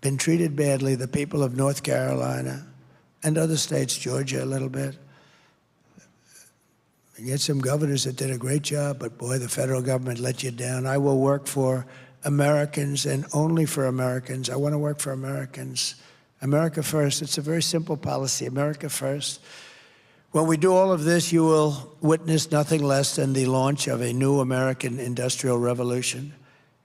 been treated badly, the people of North Carolina and other states, Georgia a little bit. You get some governors that did a great job, but boy, the federal government let you down. I will work for Americans and only for Americans. I want to work for Americans. America first. It's a very simple policy, America first. When we do all of this, you will witness nothing less than the launch of a new American industrial revolution.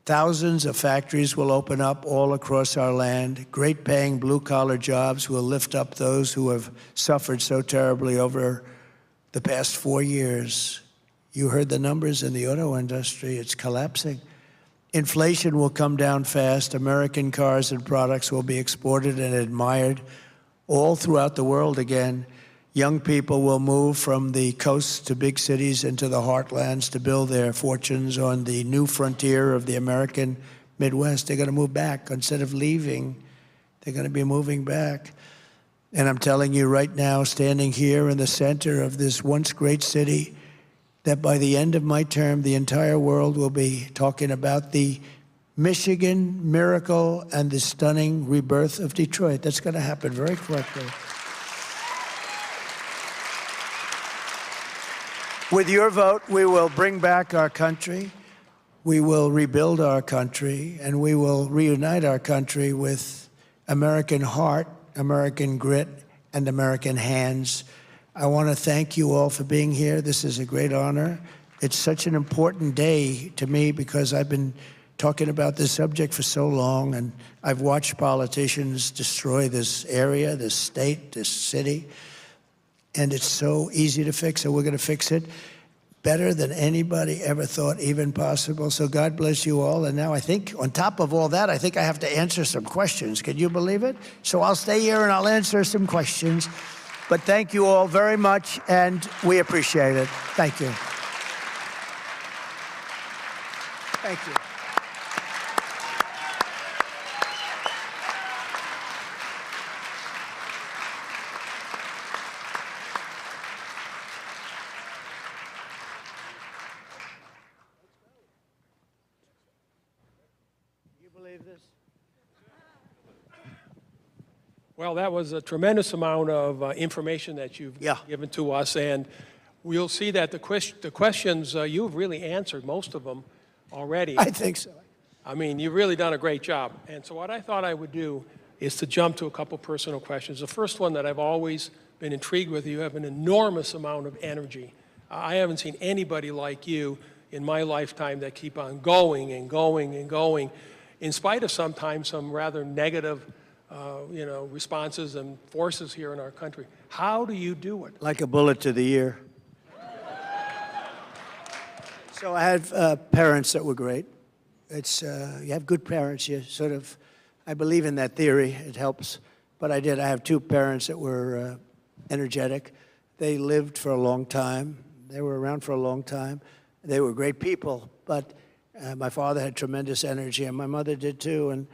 Thousands of factories will open up all across our land. Great paying blue-collar jobs will lift up those who have suffered so terribly over the past 4 years. You heard the numbers in the auto industry. It's collapsing. Inflation will come down fast. American cars and products will be exported and admired all throughout the world again. Young people will move from the coasts to big cities into the heartlands to build their fortunes on the new frontier of the American Midwest. They're going to move back. Instead of leaving, they're going to be moving back. And I'm telling you right now, standing here in the center of this once great city, that by the end of my term, the entire world will be talking about the Michigan miracle and the stunning rebirth of Detroit. That's going to happen very quickly. With your vote, we will bring back our country, we will rebuild our country, and we will reunite our country with American heart, American grit, and American hands. I want to thank you all for being here. This is a great honor. It's such an important day to me because I've been talking about this subject for so long, and I've watched politicians destroy this area, this state, this city. And it's so easy to fix, so we're going to fix it better than anybody ever thought even possible. So God bless you all. And now I think, on top of all that, I think I have to answer some questions. Can you believe it? So I'll stay here and I'll answer some questions. But thank you all very much, and we appreciate it. Thank you. Thank you. Well, that was a tremendous amount of information that you've given to us, and we'll see that the questions, you've really answered most of them already. I think so. I mean, you've really done a great job. And so what I thought I would do is to jump to a couple personal questions. The first one that I've always been intrigued with, you have an enormous amount of energy. I haven't seen anybody like you in my lifetime that keep on going and going and going, in spite of sometimes some rather negative responses and forces here in our country. How do you do it? Like a bullet to the ear. So I had parents that were great. It's you have good parents, you sort of, I believe in that theory, it helps. But I have two parents that were energetic. They lived for a long time. They were around for a long time. They were great people, but my father had tremendous energy, and my mother did too. And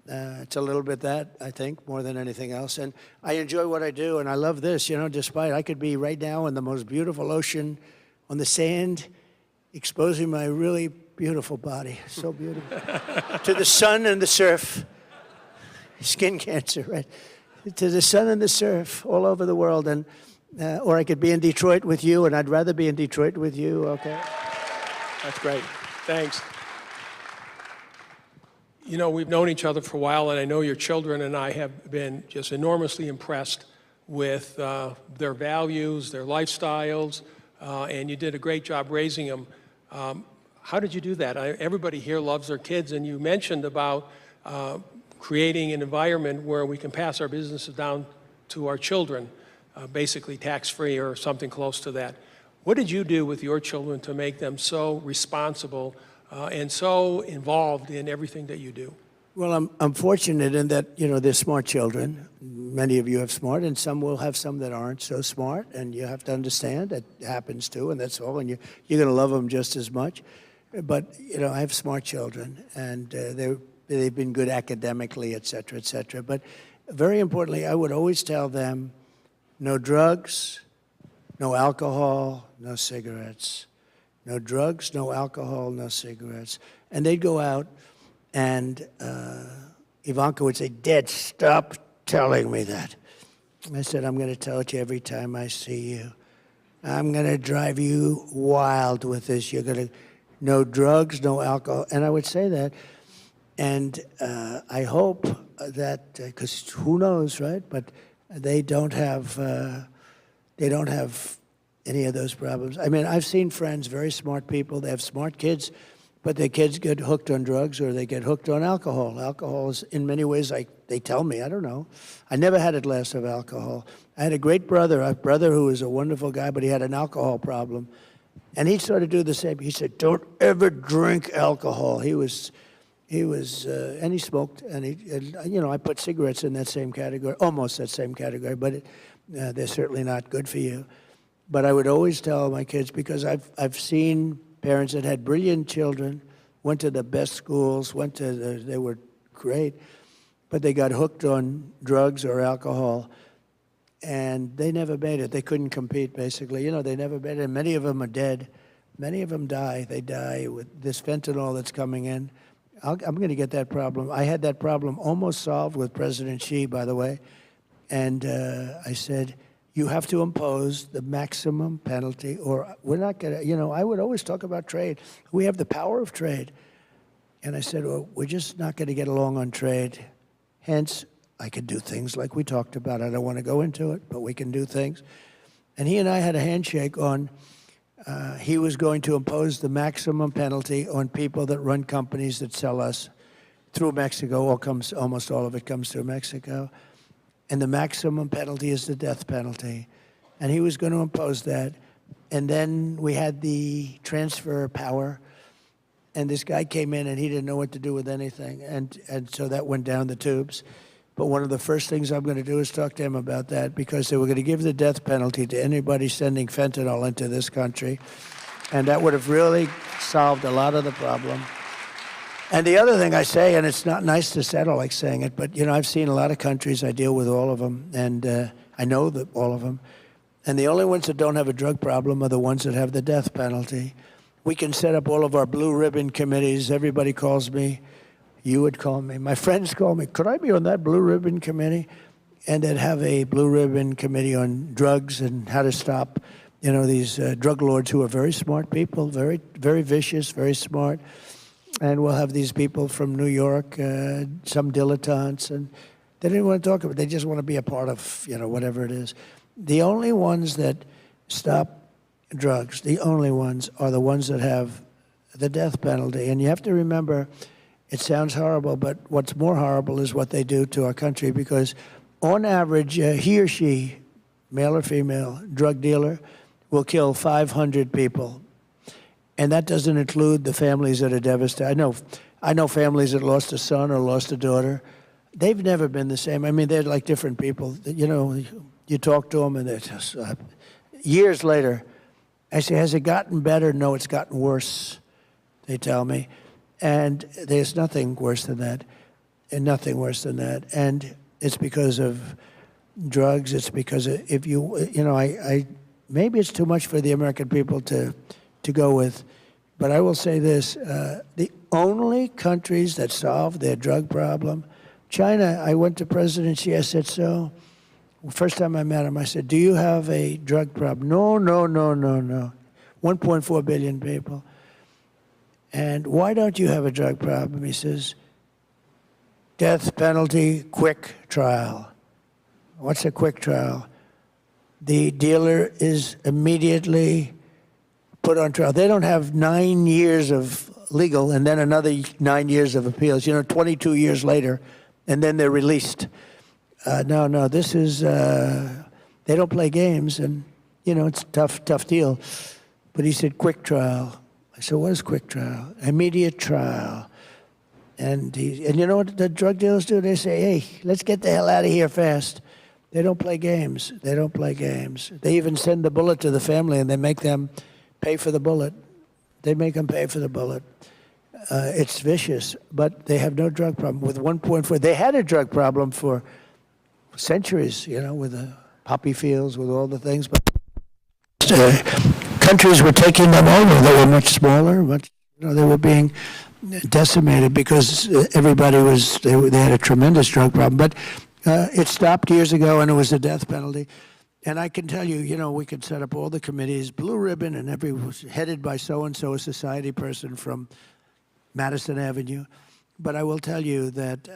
it's a little bit that, I think, more than anything else. And I enjoy what I do, and I love this, despite I could be right now in the most beautiful ocean on the sand, exposing my really beautiful body, so beautiful, to the sun and the surf, skin cancer, right? To the sun and the surf all over the world. And or I could be in Detroit with you, and I'd rather be in Detroit with you, okay? That's great. Thanks. We've known each other for a while, and I know your children and I have been just enormously impressed with their values, their lifestyles, and you did a great job raising them. How did you do that? Everybody here loves their kids, and you mentioned about creating an environment where we can pass our businesses down to our children, basically tax-free or something close to that. What did you do with your children to make them so responsible and so involved in everything that you do? Well, I'm fortunate in that, they're smart children. Many of you have smart, and some will have some that aren't so smart, and you have to understand that happens too, and that's all, and you're going to love them just as much. But, I have smart children, and they've been good academically, et cetera, et cetera. But very importantly, I would always tell them, no drugs, no alcohol, no cigarettes. No drugs, no alcohol, no cigarettes. And they'd go out and Ivanka would say, Dad, stop telling me that. I said, I'm going to tell it you every time I see you. I'm going to drive you wild with this. You're going to, no drugs, no alcohol. And I would say that. And I hope that, because who knows, right? But they don't have any of those problems. I mean, I've seen friends, very smart people, they have smart kids, but their kids get hooked on drugs or they get hooked on alcohol. Alcohol is, in many ways, like they tell me, I don't know. I never had a glass of alcohol. I had a great brother, who was a wonderful guy, but he had an alcohol problem. And he started to do the same. He said, don't ever drink alcohol. He was, and he smoked, and I put cigarettes in that same category, almost that same category, but they're certainly not good for you. But I would always tell my kids, because I've seen parents that had brilliant children, went to the best schools, they were great, but they got hooked on drugs or alcohol, and they never made it. They couldn't compete, basically. They never made it, and many of them are dead. Many of them die. They die with this fentanyl that's coming in. I'm going to get that problem. I had that problem almost solved with President Xi, by the way, and I said, you have to impose the maximum penalty, or we're not going to, I would always talk about trade. We have the power of trade. And I said, well, we're just not going to get along on trade. Hence, I could do things like we talked about. I don't want to go into it, but we can do things. And he and I had a handshake on, he was going to impose the maximum penalty on people that run companies that sell us through Mexico. Almost all of it comes through Mexico. And the maximum penalty is the death penalty. And he was going to impose that. And then we had the transfer power. And this guy came in and he didn't know what to do with anything. And so that went down the tubes. But one of the first things I'm going to do is talk to him about that, because they were going to give the death penalty to anybody sending fentanyl into this country. And that would have really solved a lot of the problem. And the other thing I say, and it's not nice to settle like saying it, but I've seen a lot of countries, I deal with all of them, and I know that all of them. And the only ones that don't have a drug problem are the ones that have the death penalty. We can set up all of our blue ribbon committees. Everybody calls me. You would call me. My friends call me. Could I be on that blue ribbon committee? And they'd have a blue ribbon committee on drugs and how to stop, these drug lords who are very smart people, very, very vicious, very smart. And we'll have these people from New York, some dilettantes, and they didn't want to talk about it. They just want to be a part of, whatever it is. The only ones that stop drugs, the only ones, are the ones that have the death penalty. And you have to remember, it sounds horrible, but what's more horrible is what they do to our country, because on average, he or she, male or female, drug dealer, will kill 500 people. And that doesn't include the families that are devastated. I know families that lost a son or lost a daughter. They've never been the same. I mean, they're like different people. You talk to them, and they're just years later. I say, has it gotten better? No, it's gotten worse, they tell me. And there's nothing worse than that, and nothing worse than that. And it's because of drugs. It's because if maybe it's too much for the American people to go with. But I will say this, the only countries that solve their drug problem, China, I went to President Xi, I said, so, first time I met him, I said, do you have a drug problem? No. 1.4 billion people. And why don't you have a drug problem? He says, death penalty, quick trial. What's a quick trial? The dealer is immediately put on trial. They don't have 9 years of legal and then another 9 years of appeals, 22 years later, and then they're released. No, this is, they don't play games, and, it's a tough deal. But he said, quick trial. I said, what is quick trial? Immediate trial. And you know what the drug dealers do? They say, hey, let's get the hell out of here fast. They don't play games. They don't play games. They even send the bullet to the family, and they make them pay for the bullet. They make them pay for the bullet. It's vicious, but they have no drug problem. With 1.4, they had a drug problem for centuries, with the poppy fields, with all the things. But countries were taking them over. They were much smaller. They were being decimated because everybody they had a tremendous drug problem. But it stopped years ago, and it was the death penalty. And I can tell you, we could set up all the committees, blue ribbon, and headed by so-and-so, a society person from Madison Avenue. But I will tell you that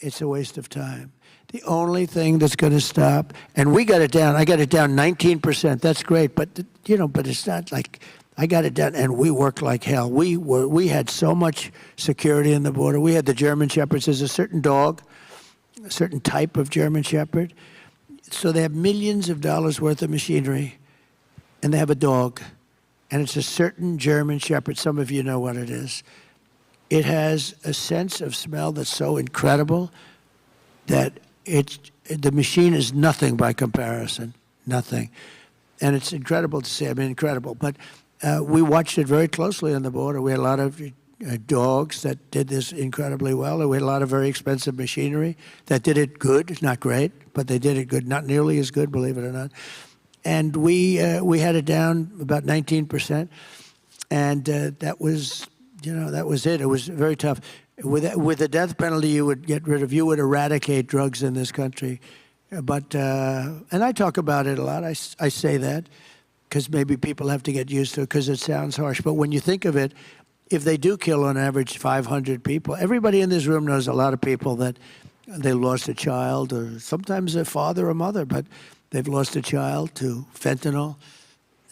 it's a waste of time. The only thing that's going to stop, and we got it down. I got it down 19%. That's great, but but it's not like I got it done, and we worked like hell. We had so much security in the border. We had the German Shepherds. There's a certain dog, a certain type of German Shepherd. So they have millions of dollars worth of machinery, and they have a dog, and it's a certain German Shepherd. Some of you know what it is. It has a sense of smell that's so incredible that the machine is nothing by comparison, nothing. And it's incredible to see. I mean, incredible. But we watched it very closely on the border. We had a lot of dogs that did this incredibly well. And we had a lot of very expensive machinery that did it good, not great, but they did it good, not nearly as good, believe it or not. And we had it down about 19%, and that was it. It was very tough. With the death penalty, you would eradicate drugs in this country. But and I talk about it a lot. I say that because maybe people have to get used to it because it sounds harsh. But when you think of it, if they do kill on average 500 people, everybody in this room knows a lot of people that they lost a child, or sometimes a father or mother, but they've lost a child to fentanyl,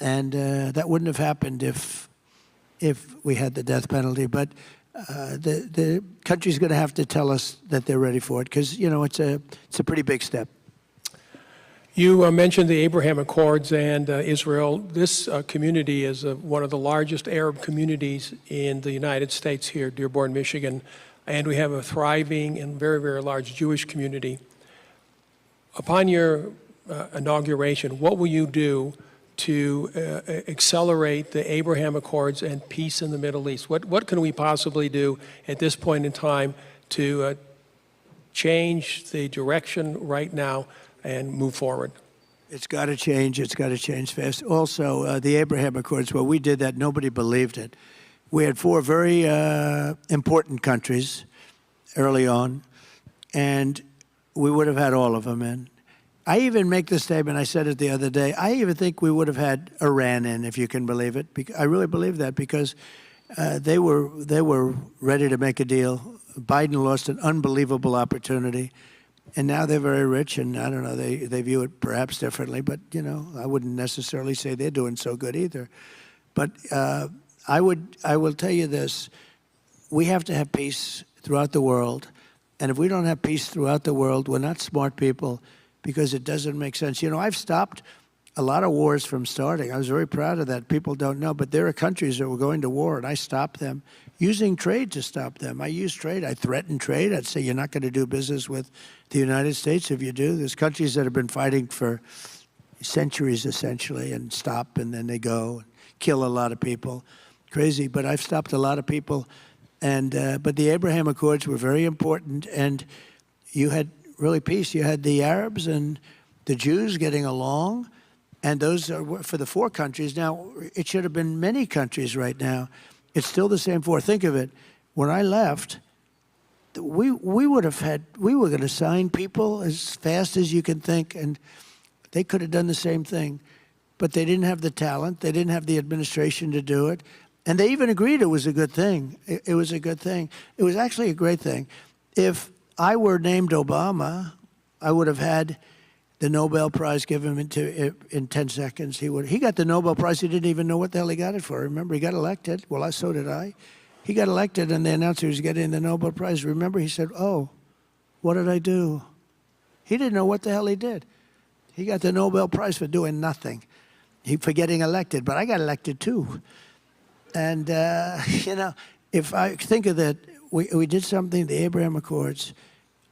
and that wouldn't have happened if we had the death penalty. But the country's going to have to tell us that they're ready for it, because it's a pretty big step. You mentioned the Abraham Accords and Israel. This community is one of the largest Arab communities in the United States here, Dearborn, Michigan, and we have a thriving and very, very large Jewish community. Upon your inauguration, what will you do to accelerate the Abraham Accords and peace in the Middle East? What can we possibly do at this point in time to change the direction right now and move forward? It's got to change. It's got to change fast. Also, the Abraham Accords, well, we did that. Nobody believed it. We had 4 very important countries early on, and we would have had all of them in. I even make the statement, I said it the other day, I even think we would have had Iran in, if you can believe it. I really believe that, because they were ready to make a deal. Biden lost an unbelievable opportunity, and now they're very rich, and I don't know, they view it perhaps differently, but, I wouldn't necessarily say they're doing so good either. But I will tell you this, we have to have peace throughout the world, and if we don't have peace throughout the world, we're not smart people, because it doesn't make sense. I've stopped a lot of wars from starting. I was very proud of that. People don't know, but there are countries that were going to war, and I stopped them using trade to stop them. I used trade. I threatened trade. I'd say, you're not going to do business with the United States if you do. There's countries that have been fighting for centuries, essentially, and stop, and then they go and kill a lot of people. Crazy, but I've stopped a lot of people. And but the Abraham Accords were very important, and you had really peace. You had the Arabs and the Jews getting along, and those are for the 4 countries. Now, it should have been many countries right now. It's still the same 4. Think of it. When I left, we were going to sign people as fast as you can think, and they could have done the same thing. But they didn't have the talent. They didn't have the administration to do it. And they even agreed it was a good thing. It was a good thing. It was actually a great thing. If I were named Obama, I would have had the Nobel Prize given in 10 seconds. He got the Nobel Prize. He didn't even know what the hell he got it for. Remember, he got elected. Well, so did I. He got elected, and they announced he was getting the Nobel Prize. Remember, he said, "Oh, what did I do?" He didn't know what the hell he did. He got the Nobel Prize for doing nothing, for getting elected. But I got elected too. And if I think of that, we did something, the Abraham Accords,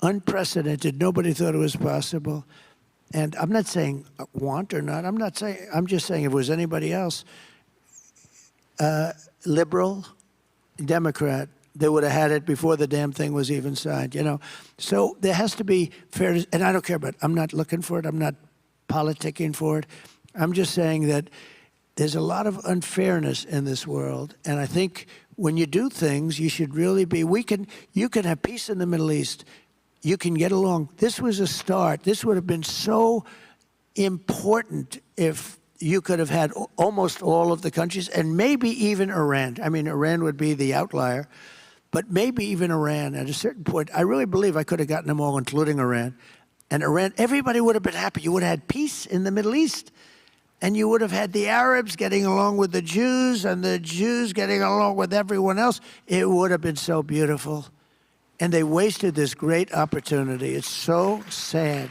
unprecedented. Nobody thought it was possible. And I'm not saying want or not. I'm just saying if it was anybody else, liberal, Democrat, they would have had it before the damn thing was even signed, So there has to be fairness, and I don't care, but I'm not looking for it. I'm not politicking for it. I'm just saying that there's a lot of unfairness in this world, and I think when you do things, you should really be, you can have peace in the Middle East. You can get along. This was a start. This would have been so important if you could have had almost all of the countries, and maybe even Iran. I mean, Iran would be the outlier, but maybe even Iran at a certain point. I really believe I could have gotten them all, including Iran. And Iran, everybody would have been happy. You would have had peace in the Middle East. And you would have had the Arabs getting along with the Jews and the Jews getting along with everyone else. It would have been so beautiful. And they wasted this great opportunity. It's so sad.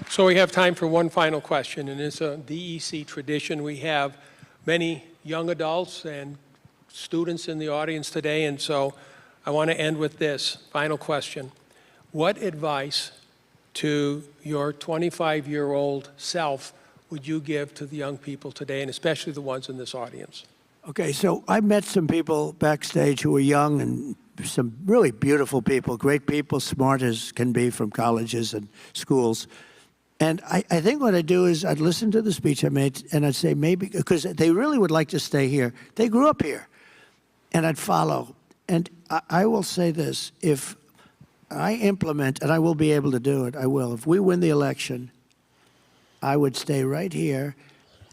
So we have time for one final question, and it's a DEC tradition. We have many young adults and students in the audience today, and so I want to end with this final question. What advice to your 25-year-old self would you give to the young people today, and especially the ones in this audience? Okay, so I met some people backstage who were young and some really beautiful people, great people, smart as can be from colleges and schools. And I think what I'd do is I'd listen to the speech I made and I'd say maybe, because they really would like to stay here. They grew up here. And I'd follow. And I will say this, if I implement, and I will be able to do it, I will. If we win the election, I would stay right here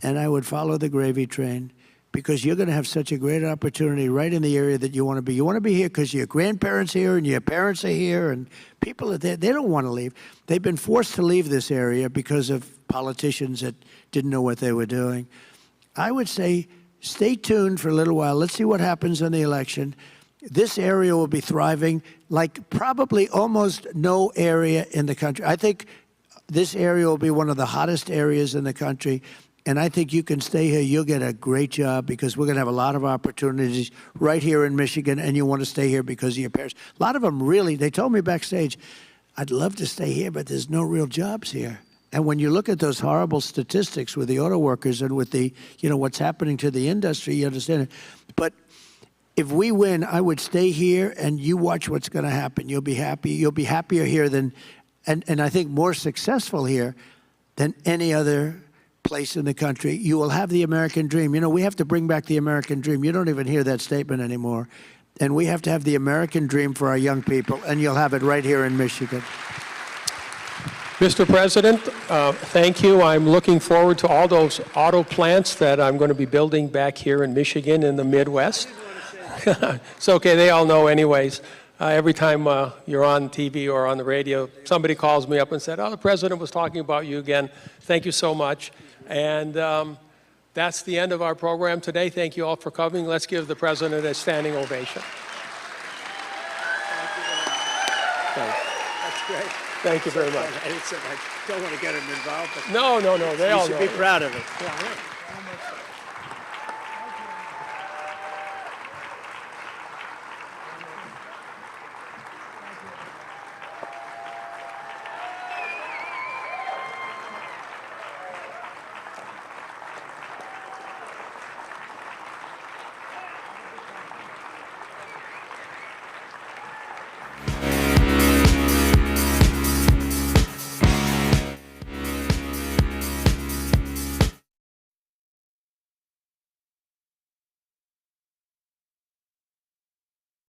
and I would follow the gravy train, because you're going to have such a great opportunity right in the area that you want to be. You want to be here because your grandparents are here and your parents are here and people are there. They don't want to leave. They've been forced to leave this area because of politicians that didn't know what they were doing. I would say stay tuned for a little while. Let's see what happens in the election. This area will be thriving like probably almost no area in the country. I think this area will be one of the hottest areas in the country. And I think you can stay here. You'll get a great job because we're going to have a lot of opportunities right here in Michigan, and you want to stay here because of your parents. A lot of them really, they told me backstage, I'd love to stay here, but there's no real jobs here. And when you look at those horrible statistics with the auto workers and with the, what's happening to the industry, you understand it. But if we win, I would stay here and you watch what's going to happen. You'll be happy. You'll be happier here than, and I think more successful here than any other place in the country. You will have the American dream. We have to bring back the American dream. You don't even hear that statement anymore. And we have to have the American dream for our young people, and you'll have it right here in Michigan. Mr. President, thank you. I'm looking forward to all those auto plants that I'm going to be building back here in Michigan in the Midwest. It's okay, they all know anyways. Every time you're on TV or on the radio, somebody calls me up and said, oh, the president was talking about you again. Thank you so much. And that's the end of our program today. Thank you all for coming. Let's give the president a standing ovation. That's great. Thank you very much. I don't want to get him involved. But no, they all know. You should be proud of it. Yeah,